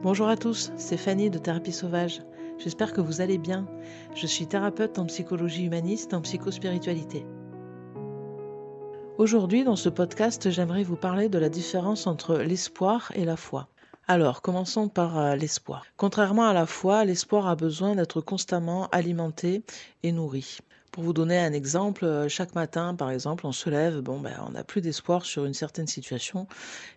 Bonjour à tous, c'est Fanny de Thérapie Sauvage. J'espère que vous allez bien. Je suis thérapeute en psychologie humaniste, en psychospiritualité. Aujourd'hui, dans ce podcast, j'aimerais vous parler de la différence entre l'espoir et la foi. Alors, commençons par l'espoir. Contrairement à la foi, l'espoir a besoin d'être constamment alimenté et nourri. Pour vous donner un exemple, chaque matin, par exemple, on se lève, on n'a plus d'espoir sur une certaine situation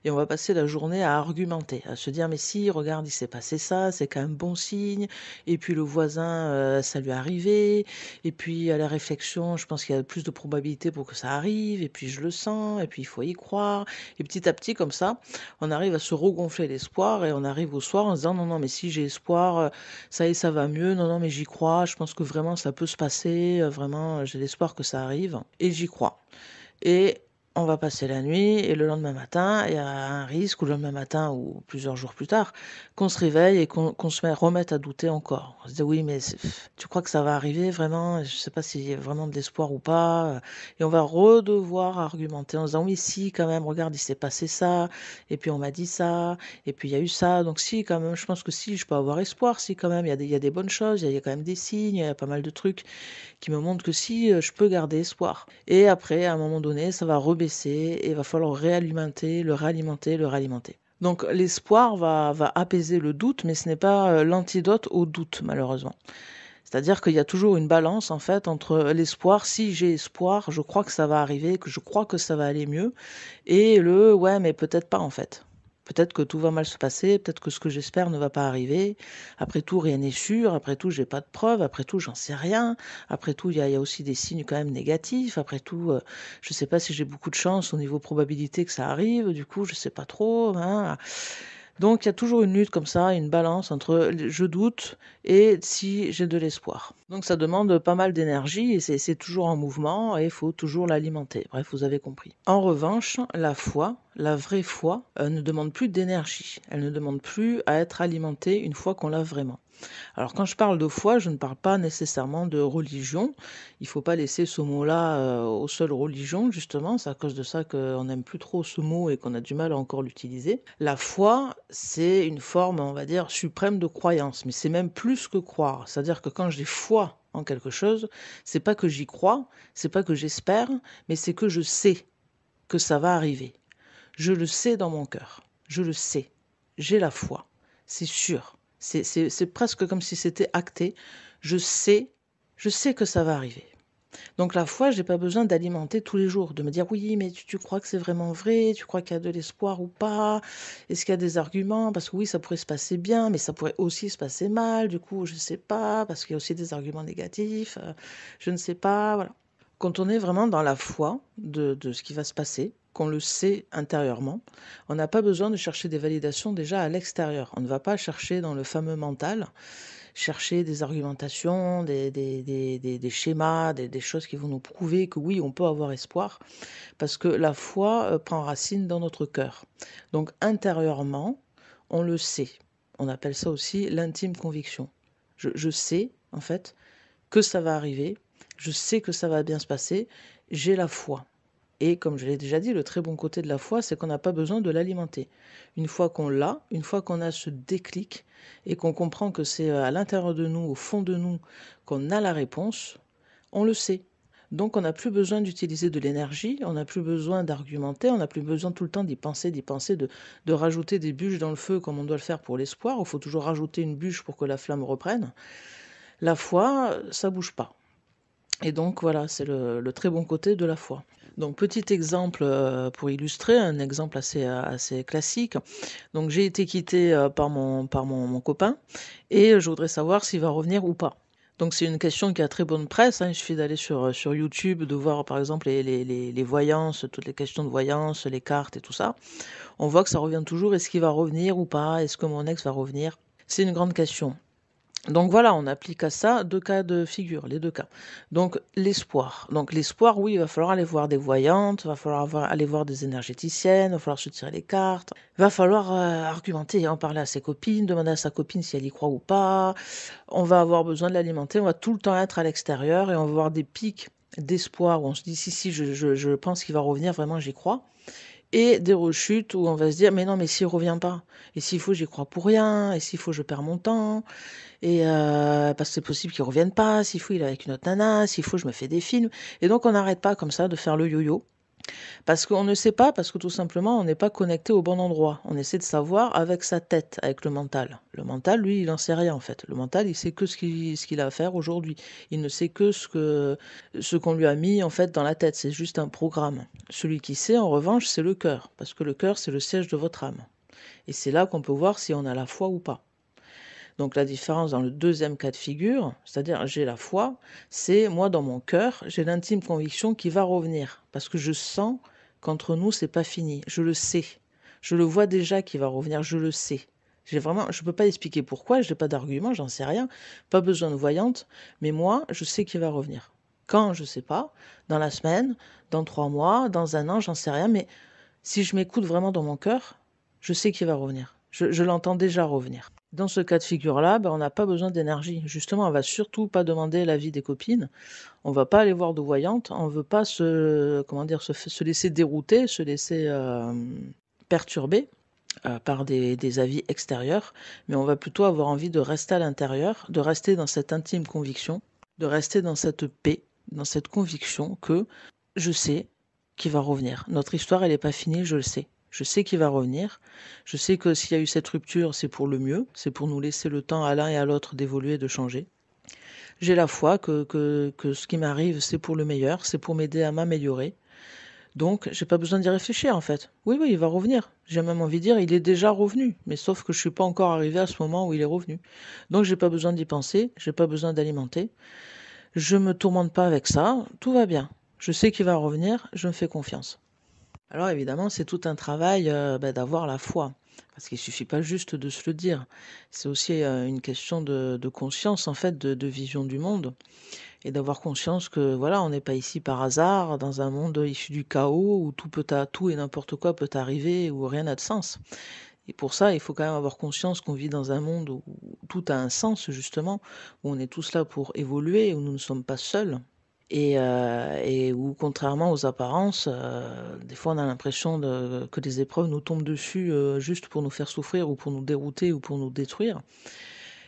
et on va passer la journée à argumenter, à se dire mais si, regarde, il s'est passé ça, c'est quand même bon signe, et puis le voisin, ça lui est arrivé, et puis à la réflexion, je pense qu'il y a plus de probabilités pour que ça arrive, et puis je le sens, et puis il faut y croire, et petit à petit comme ça, on arrive à se regonfler l'espoir et on arrive au soir en se disant non, non, mais si j'ai espoir, ça y est, ça va mieux, non, non, mais j'y crois, je pense que vraiment ça peut se passer, vraiment j'ai l'espoir que ça arrive, et j'y crois. Et on va passer la nuit et le lendemain matin, il y a un risque, ou le lendemain matin ou plusieurs jours plus tard, qu'on se réveille et qu'on se remette à douter encore. On se dit oui, mais tu crois que ça va arriver vraiment? Je sais pas s'il y a vraiment de l'espoir ou pas. Et on va redevoir argumenter en se disant oui, si, quand même, regarde, il s'est passé ça, et puis on m'a dit ça, et puis il y a eu ça, donc si, quand même, je pense que si, je peux avoir espoir, si, quand même, il y a des bonnes choses, il y a quand même des signes, il y a pas mal de trucs qui me montre que si je peux garder espoir. Et après, à un moment donné, ça va rebaisser et il va falloir réalimenter, le réalimenter, le réalimenter. Donc l'espoir va apaiser le doute, mais ce n'est pas l'antidote au doute, malheureusement. C'est-à-dire qu'il y a toujours une balance, en fait, entre l'espoir, si j'ai espoir, je crois que ça va arriver, que je crois que ça va aller mieux, et le ouais, mais peut-être pas, en fait. Peut-être que tout va mal se passer, peut-être que ce que j'espère ne va pas arriver. Après tout, rien n'est sûr. Après tout, j'ai pas de preuves. Après tout, j'en sais rien. Après tout, il y a aussi des signes quand même négatifs. Après tout, je sais pas si j'ai beaucoup de chance au niveau probabilité que ça arrive. Du coup, je sais pas trop, hein. Donc il y a toujours une lutte comme ça, une balance entre je doute et si j'ai de l'espoir. Donc ça demande pas mal d'énergie et c'est toujours en mouvement et il faut toujours l'alimenter. Bref, vous avez compris. En revanche, la foi, la vraie foi, ne demande plus d'énergie. Elle ne demande plus à être alimentée une fois qu'on l'a vraiment. Alors quand je parle de foi, je ne parle pas nécessairement de religion. Il ne faut pas laisser ce mot-là aux seules religions, justement. C'est à cause de ça qu'on n'aime plus trop ce mot et qu'on a du mal à encore l'utiliser. La foi, c'est une forme, on va dire, suprême de croyance. Mais c'est même plus que croire. C'est-à-dire que quand j'ai foi en quelque chose, c'est pas que j'y crois, c'est pas que j'espère, mais c'est que je sais que ça va arriver. Je le sais dans mon cœur. Je le sais. J'ai la foi. C'est sûr. C'est presque comme si c'était acté. Je sais, je sais que ça va arriver. Donc la foi, je n'ai pas besoin d'alimenter tous les jours, de me dire oui, mais tu crois que c'est vraiment vrai, tu crois qu'il y a de l'espoir ou pas, est-ce qu'il y a des arguments, parce que oui, ça pourrait se passer bien, mais ça pourrait aussi se passer mal, du coup, je ne sais pas, parce qu'il y a aussi des arguments négatifs, je ne sais pas, voilà. Quand on est vraiment dans la foi de ce qui va se passer, qu'on le sait intérieurement, on n'a pas besoin de chercher des validations déjà à l'extérieur. On ne va pas chercher dans le fameux mental, chercher des argumentations, des schémas, des choses qui vont nous prouver que oui, on peut avoir espoir, parce que la foi prend racine dans notre cœur. Donc intérieurement, on le sait. On appelle ça aussi l'intime conviction. Je sais, en fait, que ça va arriver, je sais que ça va bien se passer, j'ai la foi. Et comme je l'ai déjà dit, le très bon côté de la foi, c'est qu'on n'a pas besoin de l'alimenter. Une fois qu'on l'a, une fois qu'on a ce déclic et qu'on comprend que c'est à l'intérieur de nous, au fond de nous, qu'on a la réponse, on le sait. Donc on n'a plus besoin d'utiliser de l'énergie, on n'a plus besoin d'argumenter, on n'a plus besoin tout le temps d'y penser, de rajouter des bûches dans le feu comme on doit le faire pour l'espoir. Il faut toujours rajouter une bûche pour que la flamme reprenne. La foi, ça bouge pas. Et donc voilà, c'est le très bon côté de la foi. Donc petit exemple pour illustrer, un exemple assez classique. Donc j'ai été quittée par mon copain et je voudrais savoir s'il va revenir ou pas. Donc c'est une question qui a très bonne presse, hein. Il suffit d'aller sur YouTube, de voir par exemple les voyances, toutes les questions de voyance, les cartes et tout ça. On voit que ça revient toujours, est-ce qu'il va revenir ou pas? Est-ce que mon ex va revenir? C'est une grande question. Donc voilà, on applique à ça 2 cas de figure, les 2 cas. Donc l'espoir. Donc l'espoir, oui, il va falloir aller voir des voyantes, il va falloir aller voir des énergéticiennes, il va falloir se tirer les cartes, il va falloir argumenter, en parler à ses copines, demander à sa copine si elle y croit ou pas. On va avoir besoin de l'alimenter, on va tout le temps être à l'extérieur et on va avoir des pics d'espoir où on se dit si, je pense qu'il va revenir, vraiment j'y crois. et des rechutes où on va se dire mais non, mais s'il revient pas, et s'il faut j'y crois pour rien, et s'il faut je perds mon temps, et parce que c'est possible qu'il revienne pas, s'il faut il est avec une autre nana, s'il faut je me fais des films, et donc on n'arrête pas comme ça de faire le yo-yo. Parce qu'on ne sait pas, parce que tout simplement, on n'est pas connecté au bon endroit. On essaie de savoir avec sa tête, avec le mental. Le mental, lui, il n'en sait rien en fait. Le mental, il sait que ce qu'il a à faire aujourd'hui. Il ne sait que ce qu'on lui a mis en fait dans la tête. C'est juste un programme. Celui qui sait, en revanche, c'est le cœur. Parce que le cœur, c'est le siège de votre âme. Et c'est là qu'on peut voir si on a la foi ou pas. Donc la différence dans le deuxième cas de figure, c'est-à-dire j'ai la foi, c'est moi dans mon cœur, j'ai l'intime conviction qu'il va revenir. Parce que je sens qu'entre nous, c'est pas fini. Je le sais. Je le vois déjà qu'il va revenir, je le sais. Je ne peux pas expliquer pourquoi, je n'ai pas d'argument, j'en sais rien, pas besoin de voyante, mais moi, je sais qu'il va revenir. Quand, je sais pas, dans la semaine, dans 3 mois, dans un an, j'en sais rien, mais si je m'écoute vraiment dans mon cœur, je sais qu'il va revenir. Je l'entends déjà revenir. Dans ce cas de figure-là, on n'a pas besoin d'énergie. Justement, on va surtout pas demander l'avis des copines. On va pas aller voir de voyante. On veut pas se laisser dérouter, se laisser perturber par des avis extérieurs. Mais on va plutôt avoir envie de rester à l'intérieur, de rester dans cette intime conviction, de rester dans cette paix, dans cette conviction que je sais qu'il va revenir. Notre histoire, elle n'est pas finie, je le sais. Je sais qu'il va revenir. Je sais que s'il y a eu cette rupture, c'est pour le mieux. C'est pour nous laisser le temps à l'un et à l'autre d'évoluer, de changer. J'ai la foi que ce qui m'arrive, c'est pour le meilleur. C'est pour m'aider à m'améliorer. Donc, j'ai pas besoin d'y réfléchir, en fait. Oui, il va revenir. J'ai même envie de dire, il est déjà revenu. Mais sauf que je suis pas encore arrivé à ce moment où il est revenu. Donc, j'ai pas besoin d'y penser. J'ai pas besoin d'alimenter. Je me tourmente pas avec ça. Tout va bien. Je sais qu'il va revenir. Je me fais confiance. Alors évidemment, c'est tout un travail d'avoir la foi, parce qu'il suffit pas juste de se le dire. C'est aussi une question de conscience, en fait, de vision du monde, et d'avoir conscience que voilà, on n'est pas ici par hasard, dans un monde issu du chaos, où tout et n'importe quoi peut arriver, où rien n'a de sens. Et pour ça, il faut quand même avoir conscience qu'on vit dans un monde où tout a un sens, justement, où on est tous là pour évoluer, où nous ne sommes pas seuls. Et où, contrairement aux apparences, des fois on a l'impression que les épreuves nous tombent dessus juste pour nous faire souffrir ou pour nous dérouter ou pour nous détruire.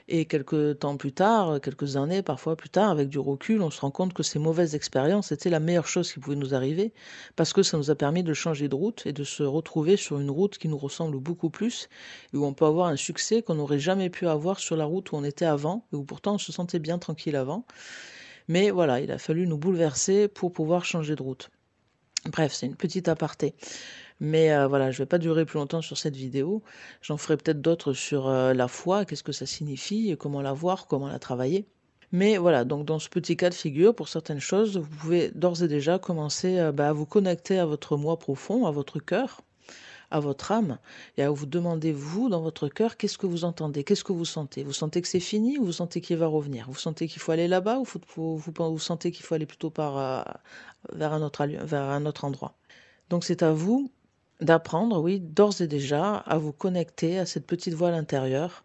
Et quelques temps plus tard, quelques années parfois plus tard, avec du recul, on se rend compte que ces mauvaises expériences étaient la meilleure chose qui pouvait nous arriver parce que ça nous a permis de changer de route et de se retrouver sur une route qui nous ressemble beaucoup plus et où on peut avoir un succès qu'on n'aurait jamais pu avoir sur la route où on était avant et où pourtant on se sentait bien tranquille avant. Mais voilà, il a fallu nous bouleverser pour pouvoir changer de route. Bref, c'est une petite aparté. Mais voilà, je ne vais pas durer plus longtemps sur cette vidéo. J'en ferai peut-être d'autres sur la foi, qu'est-ce que ça signifie, comment la voir, comment la travailler. Mais voilà, donc dans ce petit cas de figure, pour certaines choses, vous pouvez d'ores et déjà commencer à vous connecter à votre moi profond, à votre cœur, à votre âme, et à vous demander, vous, dans votre cœur, qu'est-ce que vous entendez, qu'est-ce que vous sentez? Vous sentez que c'est fini ou vous sentez qu'il va revenir? Vous sentez qu'il faut aller là-bas ou vous sentez qu'il faut aller plutôt vers vers un autre endroit? Donc c'est à vous d'apprendre, oui, d'ores et déjà, à vous connecter à cette petite voix à l'intérieur,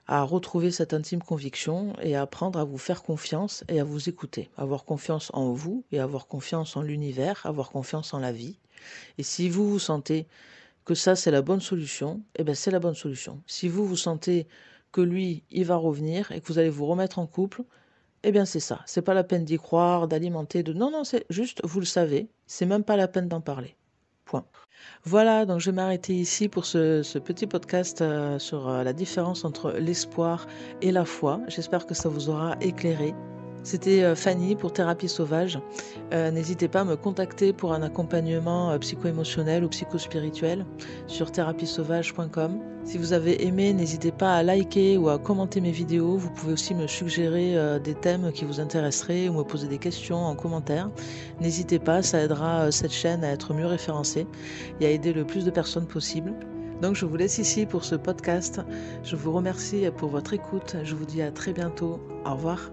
à retrouver cette intime conviction et à apprendre à vous faire confiance et à vous écouter. Avoir confiance en vous et avoir confiance en l'univers, avoir confiance en la vie. Et si vous vous sentez que ça c'est la bonne solution, eh bien c'est la bonne solution. Si vous vous sentez que lui, il va revenir et que vous allez vous remettre en couple, eh bien c'est ça. C'est pas la peine d'y croire, d'alimenter, de... Non, c'est juste, vous le savez, c'est même pas la peine d'en parler. Point. Voilà, donc je vais m'arrêter ici pour ce petit podcast sur la différence entre l'espoir et la foi. J'espère que ça vous aura éclairé. C'était Fanny pour Thérapie Sauvage. N'hésitez pas à me contacter pour un accompagnement psycho-émotionnel ou psycho-spirituel sur therapiesauvage.com. Si vous avez aimé, n'hésitez pas à liker ou à commenter mes vidéos. Vous pouvez aussi me suggérer des thèmes qui vous intéresseraient ou me poser des questions en commentaire. N'hésitez pas, ça aidera cette chaîne à être mieux référencée et à aider le plus de personnes possible. Donc je vous laisse ici pour ce podcast. Je vous remercie pour votre écoute. Je vous dis à très bientôt. Au revoir.